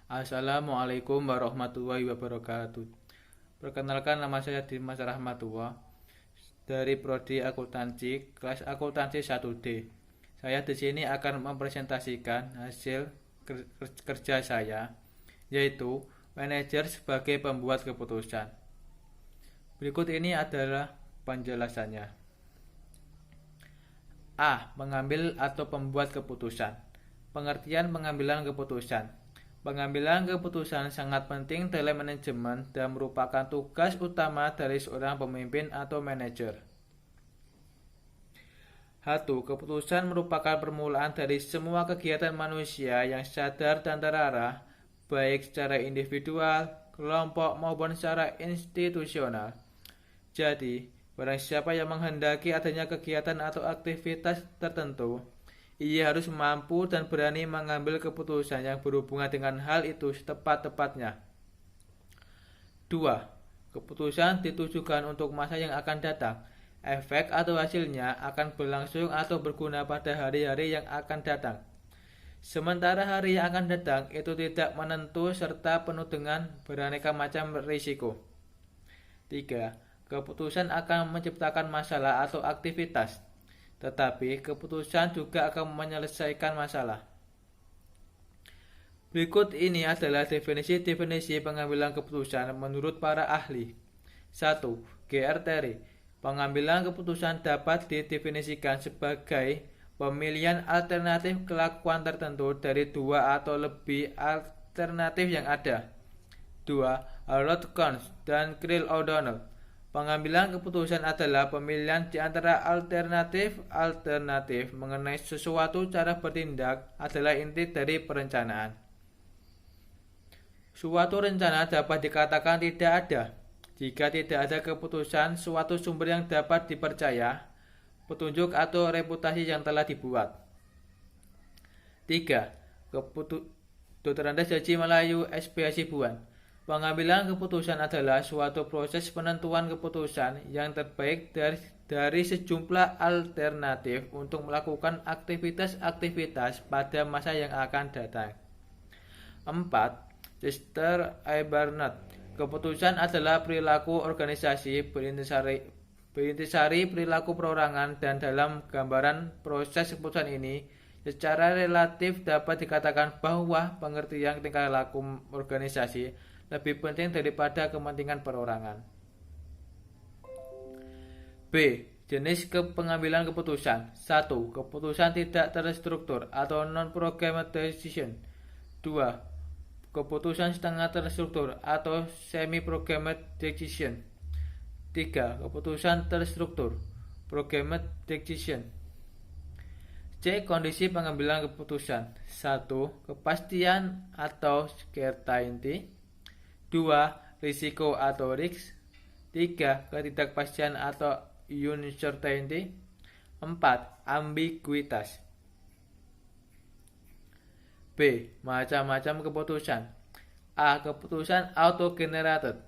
Assalamualaikum warahmatullahi wabarakatuh. Perkenalkan, nama saya Dimas Rahmatullah dari Prodi Akuntansi, kelas Akuntansi 1D. Saya di sini akan mempresentasikan hasil kerja saya, yaitu manajer sebagai pembuat keputusan. Berikut ini adalah penjelasannya. A. Mengambil atau pembuat keputusan. Pengertian pengambilan keputusan. Pengambilan keputusan sangat penting dalam manajemen dan merupakan tugas utama dari seorang pemimpin atau manajer. 1. Keputusan merupakan permulaan dari semua kegiatan manusia yang sadar dan terarah, baik secara individual, kelompok maupun secara institusional. Jadi, barang siapa yang menghendaki adanya kegiatan atau aktivitas tertentu, ia harus mampu dan berani mengambil keputusan yang berhubungan dengan hal itu setepat-tepatnya. 2. Keputusan ditujukan untuk masa yang akan datang. Efek atau hasilnya akan berlangsung atau berguna pada hari-hari yang akan datang. Sementara hari yang akan datang itu tidak menentu serta penuh dengan beraneka macam risiko. 3. Keputusan akan menciptakan masalah atau aktivitas, tetapi keputusan juga akan menyelesaikan masalah. Berikut ini adalah definisi-definisi pengambilan keputusan menurut para ahli. 1. GRTR. Pengambilan keputusan dapat didefinisikan sebagai pemilihan alternatif kelakuan tertentu dari dua atau lebih alternatif yang ada. 2. Rothkons dan Krill O'Donnell. Pengambilan keputusan adalah pemilihan di antara alternatif mengenai sesuatu. Cara bertindak adalah inti dari perencanaan. Suatu rencana dapat dikatakan tidak ada jika tidak ada keputusan suatu sumber yang dapat dipercaya, petunjuk atau reputasi yang telah dibuat. 3. Dr. Andes Haji Melayu SP Hasibuan. Pengambilan keputusan adalah suatu proses penentuan keputusan yang terbaik dari sejumlah alternatif untuk melakukan aktivitas-aktivitas pada masa yang akan datang. 4. Chester A. Barnett. Keputusan adalah perilaku organisasi berintisari perilaku perorangan, dan dalam gambaran proses keputusan ini secara relatif dapat dikatakan bahwa pengertian tingkah laku organisasi lebih penting daripada kepentingan perorangan. B. Jenis pengambilan keputusan. 1. Keputusan tidak terstruktur atau non-programmed decision. 2. Keputusan setengah terstruktur atau semi-programmed decision. 3. Keputusan terstruktur, programmed decision. C. Kondisi pengambilan keputusan. 1. Kepastian atau certainty. 2. Risiko atau risk. 3. Ketidakpastian atau uncertainty. 4. Ambiguitas. B. Macam-macam keputusan. A. Keputusan auto-generated.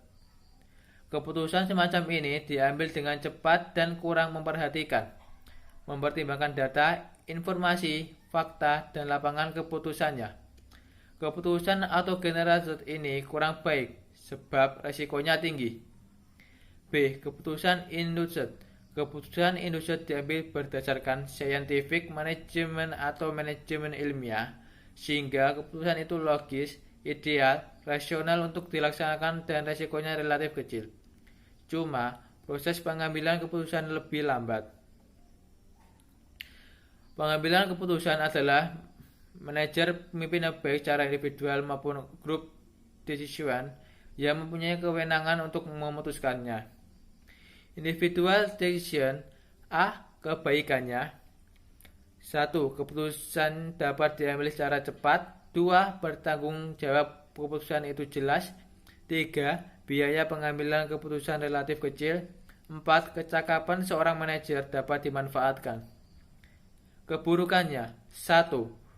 Keputusan semacam ini diambil dengan cepat dan kurang mempertimbangkan data, informasi, fakta, dan lapangan keputusannya. Keputusan auto-generated ini kurang baik sebab resikonya tinggi. B. Keputusan induced. Keputusan induced diambil berdasarkan scientific management atau manajemen ilmiah, sehingga keputusan itu logis, ideal, rasional untuk dilaksanakan dan resikonya relatif kecil. Cuma, proses pengambilan keputusan lebih lambat. Pengambilan keputusan adalah manajer pemimpin baik secara individual maupun group decision yang mempunyai kewenangan untuk memutuskannya. Individual decision. A. Kebaikannya. 1. Keputusan dapat diambil secara cepat. 2. Bertanggung jawab keputusan itu jelas. 3. Biaya pengambilan keputusan relatif kecil. 4. Kecakapan seorang manajer dapat dimanfaatkan. Keburukannya. 1.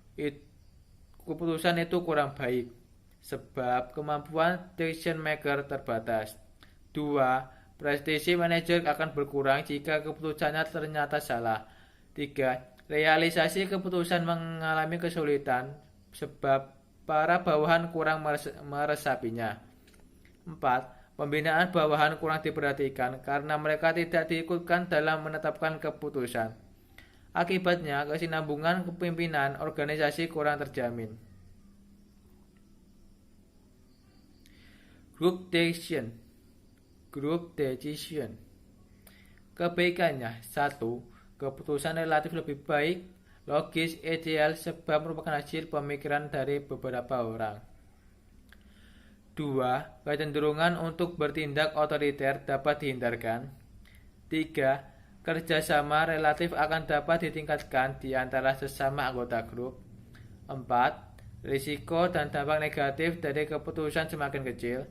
Keputusan itu kurang baik sebab kemampuan decision maker terbatas. 2. Prestasi manajer akan berkurang jika keputusannya ternyata salah. 3. Realisasi keputusan mengalami kesulitan sebab para bawahan kurang meresapinya. 4. Pembinaan bawahan kurang diperhatikan karena mereka tidak diikutkan dalam menetapkan keputusan. Akibatnya, kesinambungan kepemimpinan organisasi kurang terjamin. Group decision. Kebaikannya: 1. Keputusan relatif lebih baik, logis, ideal sebab merupakan hasil pemikiran dari beberapa orang. 2. Kecenderungan untuk bertindak otoriter dapat dihindarkan. 3. Kerjasama relatif akan dapat ditingkatkan di antara sesama anggota grup. 4. Risiko dan dampak negatif dari keputusan semakin kecil.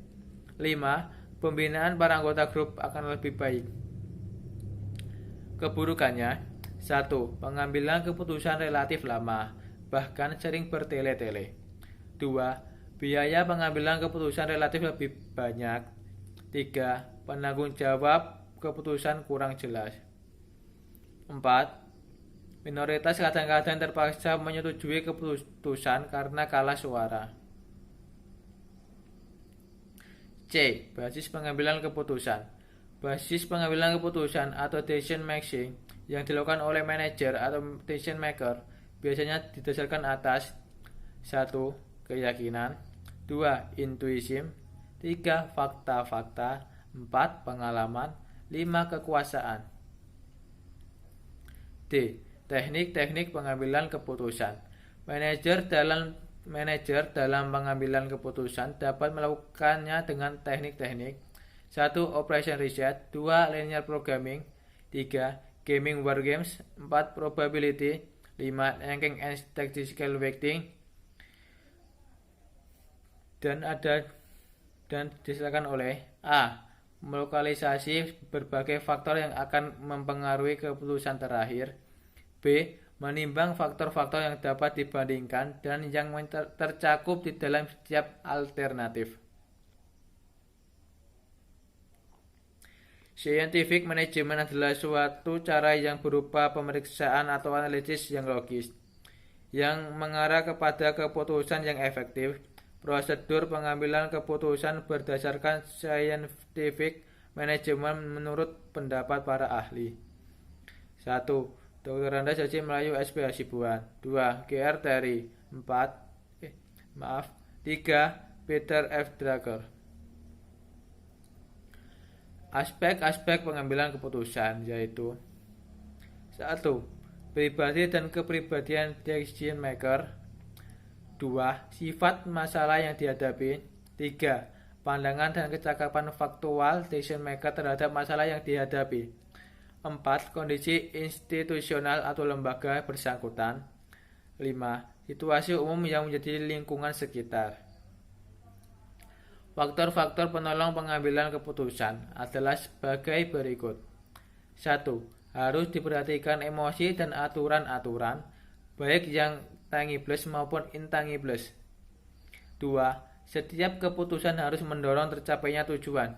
5. Pembinaan para anggota grup akan lebih baik. Keburukannya: 1. Pengambilan keputusan relatif lama, bahkan sering bertele-tele. 2. Biaya pengambilan keputusan relatif lebih banyak. 3. Penanggung jawab keputusan kurang jelas. 4. Minoritas kadang-kadang terpaksa menyetujui keputusan karena kalah suara. C. Basis pengambilan keputusan. Basis pengambilan keputusan atau decision making yang dilakukan oleh manajer atau decision maker biasanya didasarkan atas 1. Keyakinan, 2. Intuisi, 3. Fakta-fakta, 4. Pengalaman, 5. Kekuasaan. D. Teknik-teknik pengambilan keputusan. Manajer dalam pengambilan keputusan dapat melakukannya dengan teknik-teknik: 1. Operation research, 2. Linear programming, 3. Gaming wargames, 4. Probability, 5. Ranking and statistical weighting, dan diserahkan oleh A. Melokalisasi berbagai faktor yang akan mempengaruhi keputusan terakhir. B. Menimbang faktor-faktor yang dapat dibandingkan dan yang tercakup di dalam setiap alternatif. Scientific management adalah suatu cara yang berupa pemeriksaan atau analisis yang logis, yang mengarah kepada keputusan yang efektif. Prosedur pengambilan keputusan berdasarkan scientific management menurut pendapat para ahli. 1. Dr. Andas Haji Melayu SP Hasibuan. 2. G.R. Terry. 3. Peter F. Drucker. Aspek-aspek pengambilan keputusan yaitu: 1. Pribadi dan kepribadian decision maker. 2. Sifat masalah yang dihadapi. 3. Pandangan dan kecakapan faktual decision maker terhadap masalah yang dihadapi. 4. Kondisi institusional atau lembaga bersangkutan. 5. Situasi umum yang menjadi lingkungan sekitar. Faktor-faktor penolong pengambilan keputusan adalah sebagai berikut. 1. Harus diperhatikan emosi dan aturan-aturan, baik yang tangibles maupun intangibles. 2. Setiap keputusan harus mendorong tercapainya tujuan.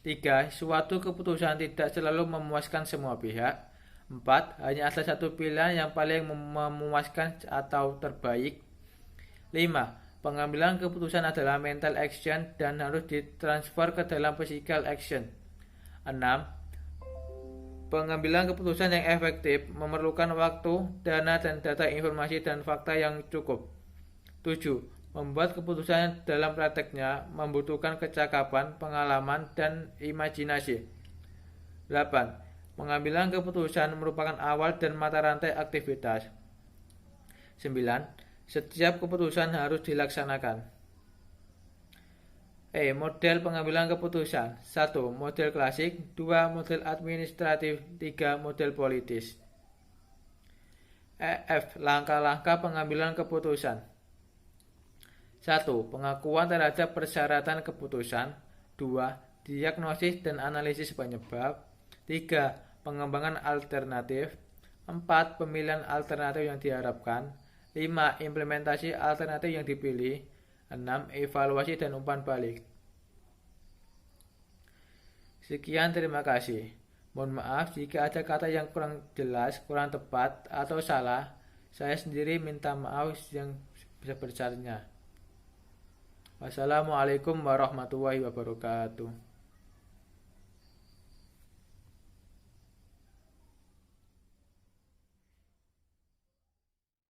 3. Suatu keputusan tidak selalu memuaskan semua pihak. 4. Hanya ada satu pilihan yang paling memuaskan atau terbaik. 5. Pengambilan keputusan adalah mental action dan harus ditransfer ke dalam physical action. 6. Pengambilan keputusan yang efektif memerlukan waktu, dana, dan data informasi dan fakta yang cukup. 7. Membuat keputusan dalam prakteknya membutuhkan kecakapan, pengalaman, dan imajinasi. 8. Pengambilan keputusan merupakan awal dan mata rantai aktivitas. 9. Setiap keputusan harus dilaksanakan. Model pengambilan keputusan. 1. Model klasik. 2. Model administratif. 3. Model politis. F. Langkah-langkah pengambilan keputusan. 1. Pengakuan terhadap persyaratan keputusan. 2. Diagnosis dan analisis penyebab. 3. Pengembangan alternatif. 4. Pemilihan alternatif yang diharapkan. 5. Implementasi alternatif yang dipilih. 6. Evaluasi dan umpan balik. Sekian, terima kasih. Mohon maaf jika ada kata yang kurang jelas, kurang tepat, atau salah. Saya sendiri minta maaf yang sebesar-besarnya. Wassalamualaikum warahmatullahi wabarakatuh.